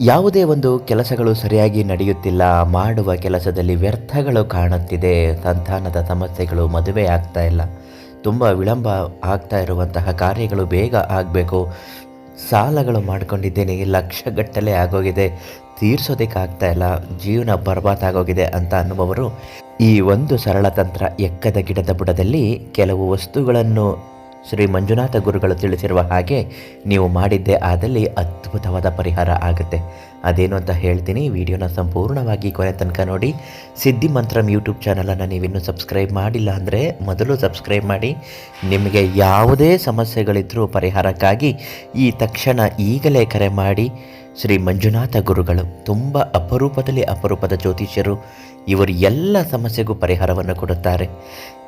ಯಾವುದೇ ಒಂದು ಕೆಲಸಗಳು ಸರಿಯಾಗಿ ನಡೆಯುತ್ತಿಲ್ಲ, ಮಾಡುವ ಕೆಲಸದಲ್ಲಿ ವ್ಯರ್ಥಗಳು ಕಾಣುತ್ತಿದೆ, ಸಂತಾನದ ಸಮಸ್ಯೆಗಳು, ಮದುವೆ ಆಗ್ತಾ ಇಲ್ಲ, ತುಂಬ ವಿಳಂಬ ಆಗ್ತಾ ಇರುವಂತಹ ಕಾರ್ಯಗಳು ಬೇಗ ಆಗಬೇಕು, ಸಾಲಗಳು ಮಾಡಿಕೊಂಡಿದ್ದೇನೆ, ಲಕ್ಷಗಟ್ಟಲೆ ಆಗೋಗಿದೆ, ತೀರ್ಸೋದಕ್ಕಾಗ್ತಾ ಇಲ್ಲ, ಜೀವನ ಬರ್ಬಾದಾಗೋಗಿದೆ ಅಂತ ಅನ್ನುವವರು ಈ ಒಂದು ಸರಳ ತಂತ್ರ ಎಕ್ಕದ ಗಿಡದ ಬುಡದಲ್ಲಿ ಕೆಲವು ವಸ್ತುಗಳನ್ನು ಶ್ರೀ ಮಂಜುನಾಥ ಗುರುಗಳು ತಿಳಿಸಿರುವ ಹಾಗೆ ನೀವು ಮಾಡಿದ್ದೇ ಆದಲ್ಲಿ ಅದ್ಭುತವಾದ ಪರಿಹಾರ ಆಗುತ್ತೆ. ಅದೇನು ಅಂತ ಹೇಳ್ತೀನಿ. ವಿಡಿಯೋನ ಸಂಪೂರ್ಣವಾಗಿ ಕೊನೆ ತನಕ ನೋಡಿ. ಸಿದ್ಧಿ ಮಂತ್ರಂ ಯೂಟ್ಯೂಬ್ ಚಾನಲನ್ನು ನೀವಿನ್ನೂ ಸಬ್ಸ್ಕ್ರೈಬ್ ಮಾಡಿಲ್ಲ ಅಂದರೆ ಮೊದಲು ಸಬ್ಸ್ಕ್ರೈಬ್ ಮಾಡಿ. ನಿಮಗೆ ಯಾವುದೇ ಸಮಸ್ಯೆಗಳಿದ್ದರೂ ಪರಿಹಾರಕ್ಕಾಗಿ ಈ ತಕ್ಷಣ ಈಗಲೇ ಕರೆ ಮಾಡಿ. ಶ್ರೀ ಮಂಜುನಾಥ ಗುರುಗಳು ತುಂಬ ಅಪರೂಪದ ಜ್ಯೋತಿಷ್ಯರು. ಇವರು ಎಲ್ಲ ಸಮಸ್ಯೆಗೂ ಪರಿಹಾರವನ್ನು ಕೊಡುತ್ತಾರೆ.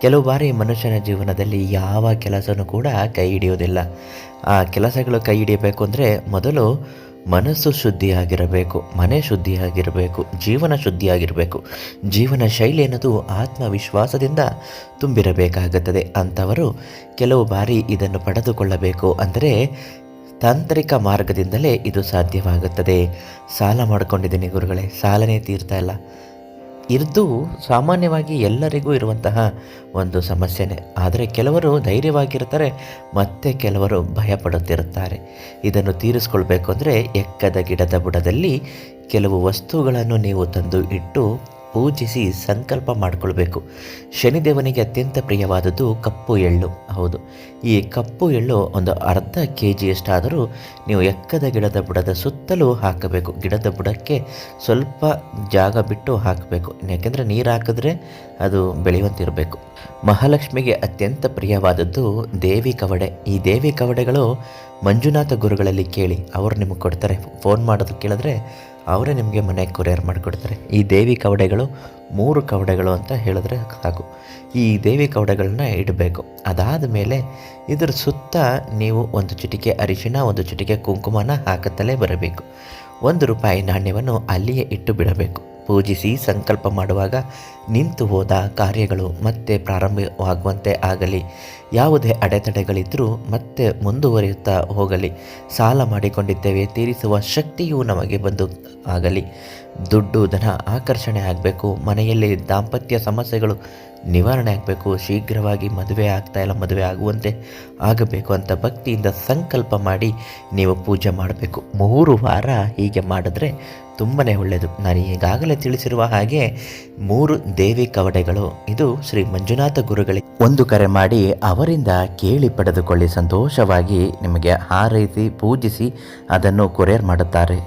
ಕೆಲವು ಬಾರಿ ಮನುಷ್ಯನ ಜೀವನದಲ್ಲಿ ಯಾವ ಕೆಲಸನೂ ಕೂಡ ಕೈ ಹಿಡಿಯೋದಿಲ್ಲ. ಆ ಕೆಲಸಗಳು ಕೈ ಹಿಡಿಯಬೇಕು ಅಂದರೆ ಮೊದಲು ಮನಸ್ಸು ಶುದ್ಧಿಯಾಗಿರಬೇಕು, ಮನೆ ಶುದ್ಧಿಯಾಗಿರಬೇಕು, ಜೀವನ ಶುದ್ಧಿಯಾಗಿರಬೇಕು. ಜೀವನ ಶೈಲಿ ಅನ್ನೋದು ಆತ್ಮವಿಶ್ವಾಸದಿಂದ ತುಂಬಿರಬೇಕಾಗುತ್ತದೆ. ಅಂಥವರು ಕೆಲವು ಬಾರಿ ಇದನ್ನು ಪಡೆದುಕೊಳ್ಳಬೇಕು ಅಂದರೆ ತಾಂತ್ರಿಕ ಮಾರ್ಗದಿಂದಲೇ ಇದು ಸಾಧ್ಯವಾಗುತ್ತದೆ. ಸಾಲ ಮಾಡಿಕೊಂಡಿದ್ದೀನಿ ಗುರುಗಳೇ, ಸಾಲನೇ ತೀರ್ತಾ ಇಲ್ಲ. ಇದು ಸಾಮಾನ್ಯವಾಗಿ ಎಲ್ಲರಿಗೂ ಇರುವಂತಹ ಒಂದು ಸಮಸ್ಯೆನೇ. ಆದರೆ ಕೆಲವರು ಧೈರ್ಯವಾಗಿರ್ತಾರೆ, ಮತ್ತು ಕೆಲವರು ಭಯಪಡುತ್ತಿರುತ್ತಾರೆ. ಇದನ್ನು ತೀರಿಸ್ಕೊಳ್ಬೇಕು ಅಂದರೆ ಎಕ್ಕದ ಗಿಡದ ಬುಡದಲ್ಲಿ ಕೆಲವು ವಸ್ತುಗಳನ್ನು ನೀವು ತಂದು ಇಟ್ಟು ಪೂಜಿಸಿ ಸಂಕಲ್ಪ ಮಾಡಿಕೊಳ್ಬೇಕು. ಶನಿದೇವನಿಗೆ ಅತ್ಯಂತ ಪ್ರಿಯವಾದದ್ದು ಕಪ್ಪು ಎಳ್ಳು. ಹೌದು, ಈ ಕಪ್ಪು ಎಳ್ಳು ಒಂದು ಅರ್ಧ KGಯಷ್ಟಾದರೂ ನೀವು ಎಕ್ಕದ ಗಿಡದ ಬುಡದ ಸುತ್ತಲೂ ಹಾಕಬೇಕು. ಗಿಡದ ಬುಡಕ್ಕೆ ಸ್ವಲ್ಪ ಜಾಗ ಬಿಟ್ಟು ಹಾಕಬೇಕು. ಯಾಕೆಂದರೆ ನೀರು ಹಾಕಿದ್ರೆ ಅದು ಬೆಳೆಯುವಂತಿರಬೇಕು. ಮಹಾಲಕ್ಷ್ಮಿಗೆ ಅತ್ಯಂತ ಪ್ರಿಯವಾದದ್ದು ದೇವಿ ಕವಡೆ. ಈ ದೇವಿ ಕವಡೆಗಳು ಮಂಜುನಾಥ ಗುರುಗಳಲ್ಲಿ ಕೇಳಿ, ಅವರು ನಿಮಗೆ ಕೊಡ್ತಾರೆ. ಫೋನ್ ಮಾಡೋದು ಕೇಳಿದ್ರೆ ಅವರೇ ನಿಮಗೆ ಮನೆಗೆ ಕೊರಿಯರ್ ಮಾಡಿಕೊಡ್ತಾರೆ. ಈ ದೇವಿ ಕವಡೆಗಳು 3 ಕವಡೆಗಳು ಅಂತ ಹೇಳಿದ್ರೆ ಸಾಕು. ಈ ದೇವಿ ಕವಡೆಗಳನ್ನ ಇಡಬೇಕು. ಅದಾದ ಮೇಲೆ ಇದರ ಸುತ್ತ ನೀವು 1 ಚಿಟಿಕೆ ಅರಿಶಿನ, 1 ಚಿಟಿಕೆ ಕುಂಕುಮನ ಹಾಕುತ್ತಲೇ ಬರಬೇಕು. ₹1 ನಾಣ್ಯವನ್ನು ಅಲ್ಲಿಯೇ ಇಟ್ಟು ಬಿಡಬೇಕು. ಪೂಜಿಸಿ ಸಂಕಲ್ಪ ಮಾಡುವಾಗ ನಿಂತು ಹೋದ ಕಾರ್ಯಗಳು ಮತ್ತೆ ಪ್ರಾರಂಭವಾಗುವಂತೆ ಆಗಲಿ. ಯಾವುದೇ ಅಡೆತಡೆಗಳಿದ್ದರೂ ಮತ್ತೆ ಮುಂದುವರಿಯುತ್ತಾ ಹೋಗಲಿ. ಸಾಲ ಮಾಡಿಕೊಂಡಿದ್ದೇವೆ, ತೀರಿಸುವ ಶಕ್ತಿಯೂ ನಮಗೆ ಬಂದು ಆಗಲಿ. ದುಡ್ಡು ಧನ ಆಕರ್ಷಣೆ ಆಗಬೇಕು. ಮನೆಯಲ್ಲಿ ದಾಂಪತ್ಯ ಸಮಸ್ಯೆಗಳು ನಿವಾರಣೆ ಆಗಬೇಕು. ಶೀಘ್ರವಾಗಿ ಮದುವೆ ಆಗ್ತಾ ಇಲ್ಲ, ಮದುವೆ ಆಗುವಂತೆ ಆಗಬೇಕು ಅಂತ ಭಕ್ತಿಯಿಂದ ಸಂಕಲ್ಪ ಮಾಡಿ ನೀವು ಪೂಜೆ ಮಾಡಬೇಕು. 3 ವಾರ ಹೀಗೆ ಮಾಡಿದ್ರೆ ತುಂಬಾ ಒಳ್ಳೆಯದು. ನಾನು ಈಗಾಗಲೇ ತಿಳಿಸಿರುವ ಹಾಗೆ 3 ದೇವಿ ಕವಡೆಗಳು ಇದು ಶ್ರೀ ಮಂಜುನಾಥ ಗುರುಗಳಿಗೆ ಒಂದು ಕರೆ ಮಾಡಿ ಅವರಿಂದ ಕೇಳಿ ಪಡೆದುಕೊಳ್ಳಿ. ಸಂತೋಷವಾಗಿ ನಿಮಗೆ ಹಾರೈಸಿ ಪೂಜಿಸಿ ಅದನ್ನು ಕೊರಿಯರ್ ಮಾಡುತ್ತಾರೆ.